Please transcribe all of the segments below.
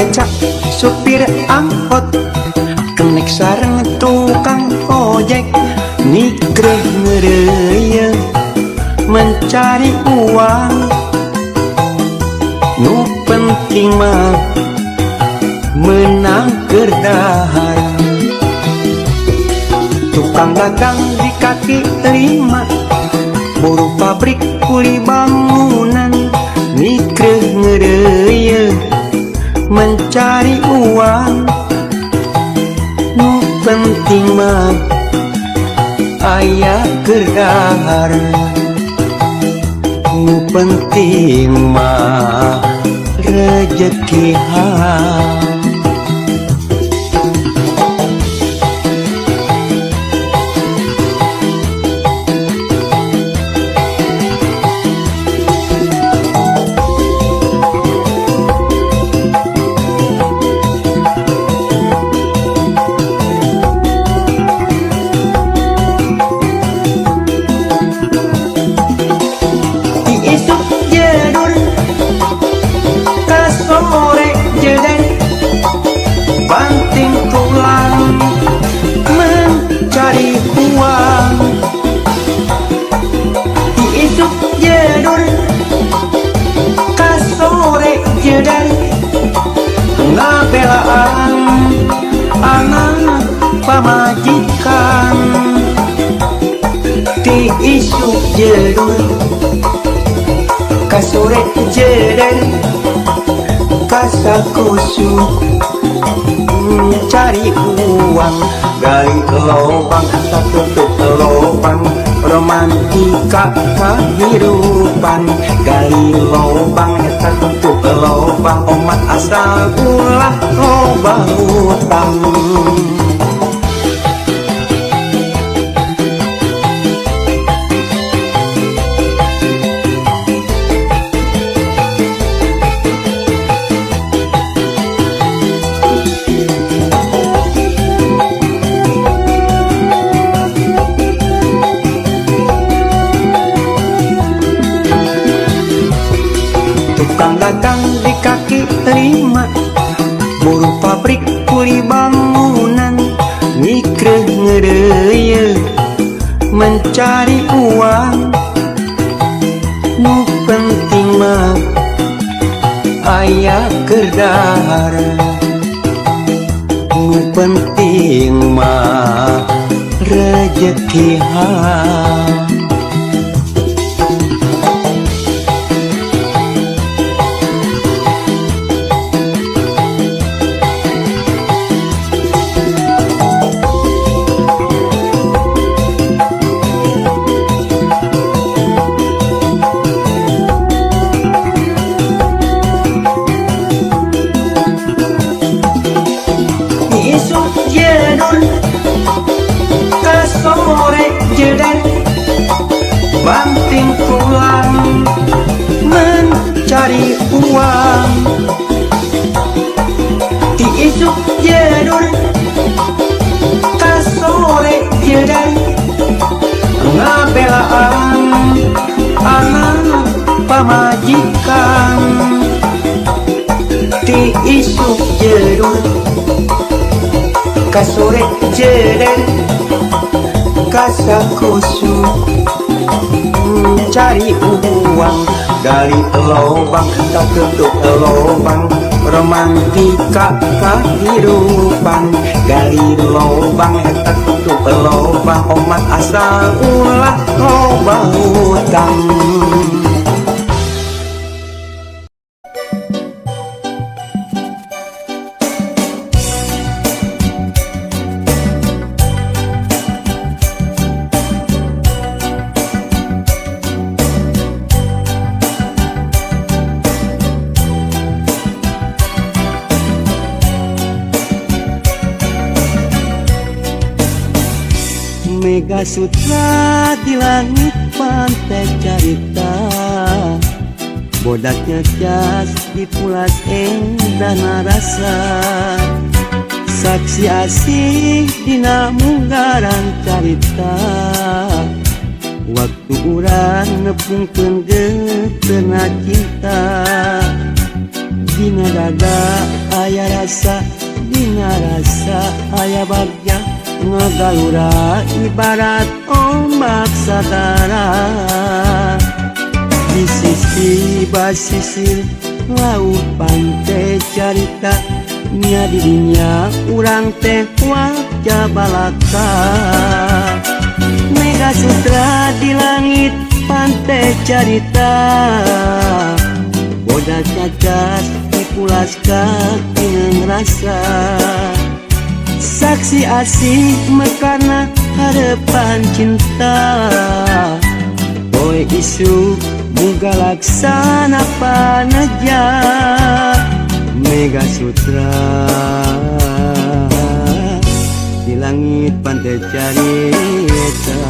becak, supir angkot, kenek sareng tukang ojek, nikreh ngereye mencari uang. Nu penting mah menang kerdahar. Tukang dagang di kaki lima, buruh pabrik kuli bangunan, nikreh ngereye mencari uang. Nu penting mah aya kerdahar. Nu penting mah rejeki hal. Ngabelaan anak pamajikan, ti isuk jedul kasore jeder kasakusuk cari uang. Gali lobang tak tutup lobang, romantika kehidupan. Gali lobang tak tutup lobang, omat asal ulah lobang utang. Dagang di kaki lima, buruh pabrik kuli bangunan, nikreh ngereye mencari uang. Nu penting mah aya kerdahar. Nu penting mah rejeki hal. Banting tulang mencari uang, ti isuk jedul kasore jedai. Ngabelaan anak pamajikan, ti isuk jedul kasore jedai kasakusuk cari uang. Dari lobang tak tutup lobang, romantika kehidupan. Gali lobang tak tutup lobang, omat asal ulah lobang utang. Mega Sutra di langit pantai carita, bodaknya cas di pulas endah narasa. Saksi asih dina munggaran carita, waktu urang nepungkeun geuteuna cinta. Dina dada aya rasa, dina rasa aya bagja, ngagalura ibarat ombak satara. Di sisi basisir laut pantai carita, nya dirinya urang teh wajah balaka. Mega Sutra di langit pantai carita, bodas cacas dipulas kakingan rasa. Saksi asih mekarna harapan cinta, boy isu muga laksana panaja. Mega Sutra di langit pantai carita.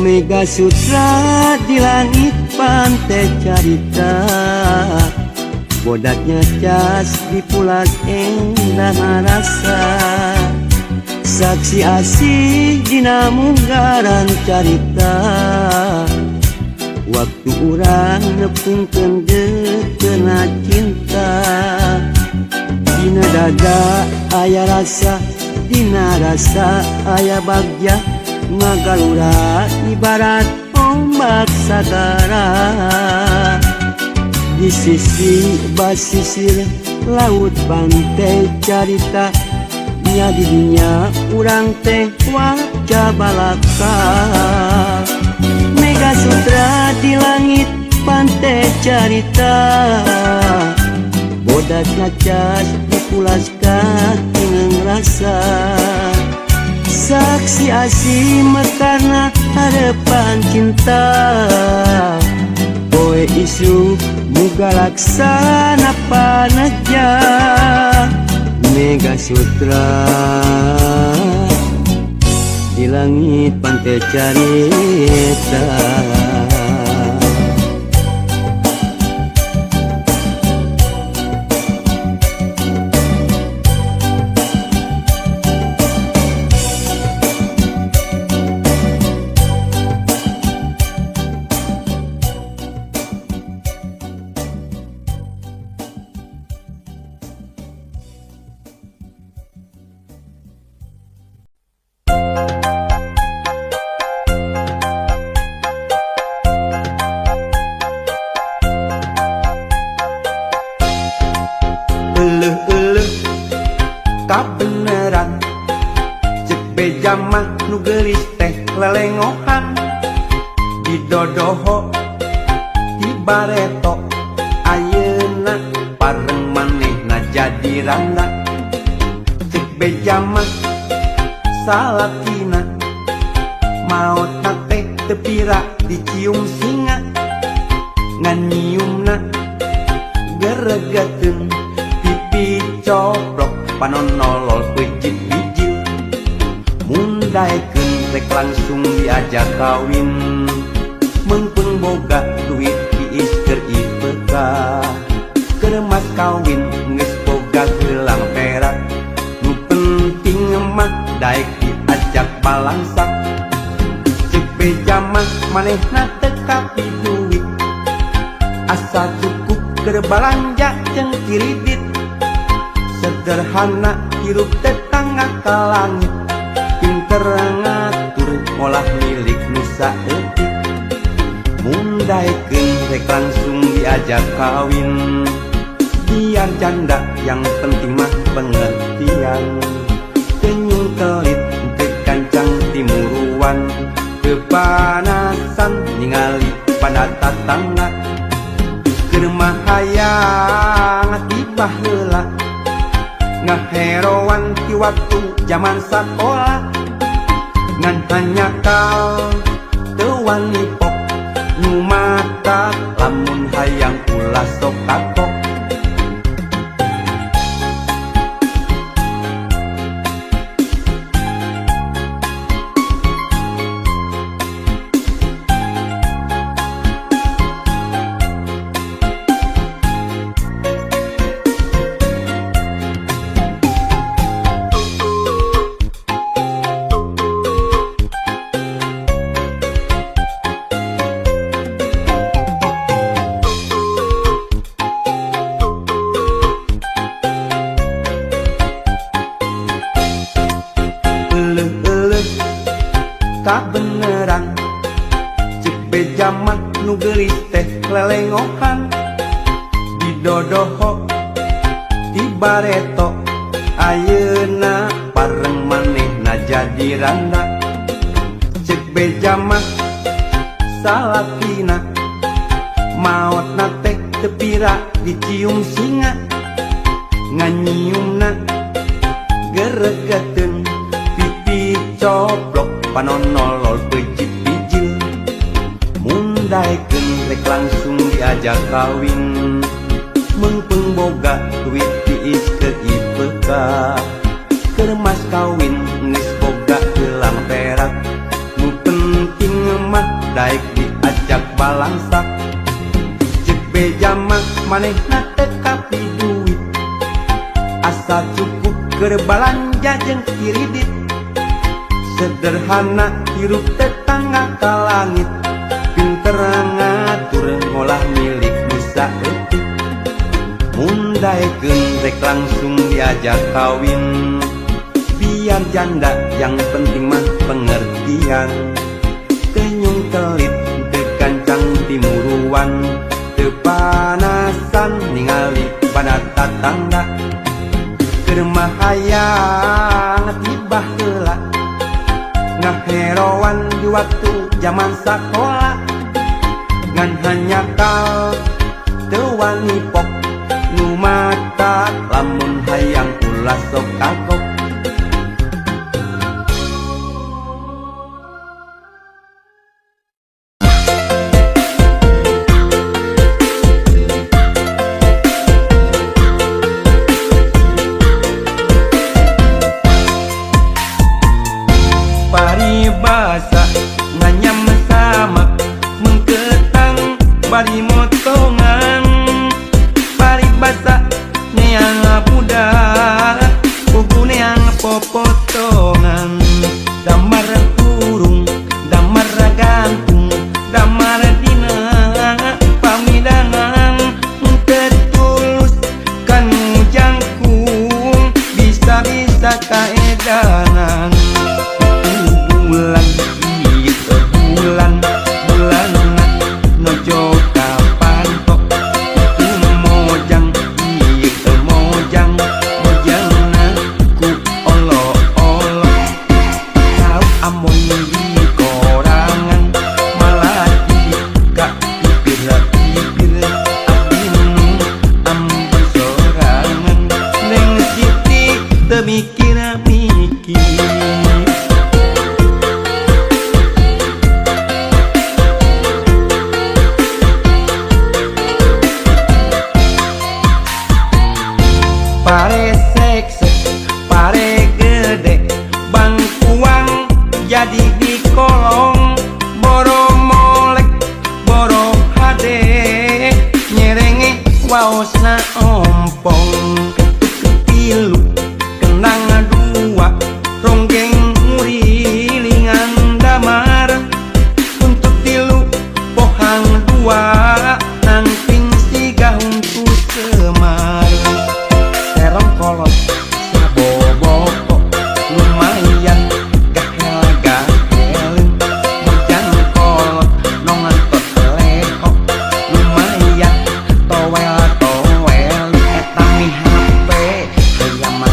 Mega Sutra di langit pantai carita, bodatnya cas dipulas endah rasa. Saksi asih dina munggaran carita, waktu urang nepungkeun kena cinta. Dina dada aya rasa, dina rasa aya bagja, ngagalura ibarat ombak sagara. Di sisi basisir laut pantai carita, nya dirinya urang teh wajah balaka. Mega Sutra di langit pantai carita, bodas ngacas dipulas kakingan rasa. Saksi asih mekarna harapan cinta, boy isu muga laksana panaja. Mega Sutra di langit pantai carita. Kabeneran cek beja mah nu geulis teh lelengohan, di dodoho di bareto ayeuna pareng manehna jadi randa. Cek beja mah salakina maotna teh teu pira dicium singa, ngan nyiumna geregeteun pipi coprok panonolol pejit bijil. Mundaekeun rek langsung diajak kawin, mengpung boga duit diis keur IPK. Keur mas kawin geus boga gelang perak, nu penting mah daek diajak balangsak. Cek beja mah manehna teu kapi duit, asa cukup keur balanja jeung kiridit. Sederhana hirup tetangga ka langit, pinter ngatur olah milik nusa etik. Mundaekeun rek langsung diajak kawin, biar janda yang penting mah pengertian. Tenyung kelit teu kancang timuruan, kepanasan ningali pada tatangga. keur mahayang tibah heula ngaheroan ti waktu zaman sakola ngan hanya kal teu wani pok nu mata lamun hayang ulah sok kapok. Kabeneran cek bejamat nu geulis teh lelengohan didodoho di bareto ayeuna pareng manehna jadi randa cek bejamat salakina maotna teh teu pira dicium singa nganyiumna geregeteun pipi coplok panonolol bejit-bijil mundaikeun rek langsung diajak kawin meungpeung boga duit tiis keur IPK keur mas kawin geus boga gelang perak nu penting mah daek diajak balangsak cek beja mah manehna teu kapi duit asa cukup keur balanja jeung kiridit sederhana hirup tetangga ka langit pinter ngatur ngolah milik nusa eutik mundaikeun rek langsung diajak kawin biar janda yang penting mah pengertian teu nyung telit teu kancang timuruan teu panasan ningali pada tatangga keur mahayang tibah heula ngaheroan di waktu zaman sakola ngan hanya kal teu wani pok nu mata lamun hayang ulah sok kagok. Paribasa nganyam sama mengketang bari motongan paribasa neang budak buku neang popotongan damar kurung damar gantung damar dina pamidangan tertulus kan jangkung bisa-bisa kaedanan bulan ieu bulan nojo kapan tok itu mojang ieu mojang mojangna ku olo-olo tau amon di korangan malah ka pipir-pipir abdi nu amben sorangan neng siti teu mikir-mikir. Pare seksek, pare gede, bangkuang jadi di kolong, boro molek, boro hade, nyerenge waosna ompong, ketuk kepilu, kenang dua, ronggeng ngurilingan damar, untuk tilu, pohang dua, nangping siga untuk semar. Kolot saboboko lumayan gahel-gahelin mojang kolot nongan toteleko lumayan towel-towel eta mi hape hayam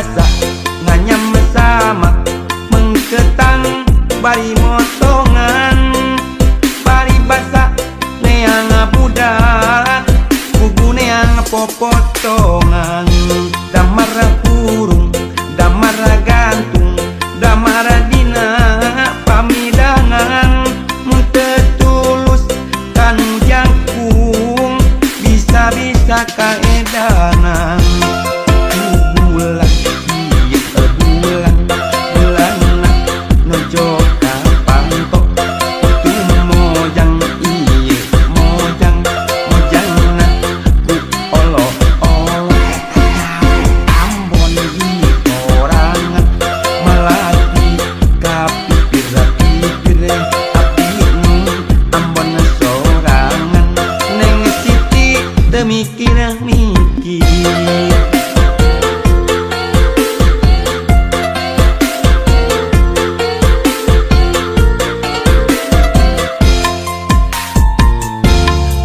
basa nganyam sama mengketang bari motongan bari basa neang budak bubu neang popotongan damar burung damar gantung damar dina pamidangan mutetulus kan jangkung bisa-bisa kaedanan bulan iya bulan bulan nojo kapantok tu mojang iya mojang mojang na ku olo olo ambon di orang melati kapipir pipir api ambon sorangan neng siti demikir mikir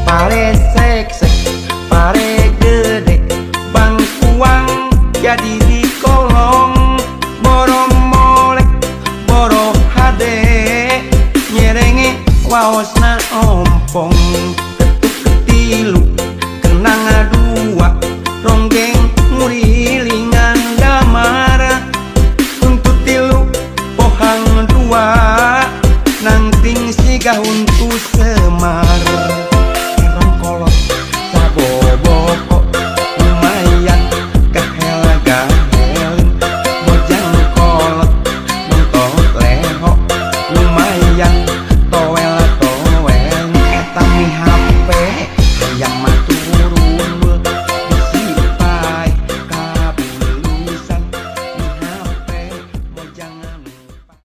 pare sek pare gede bangkuang jadi di kolong borong molek boro hade nyerenge waos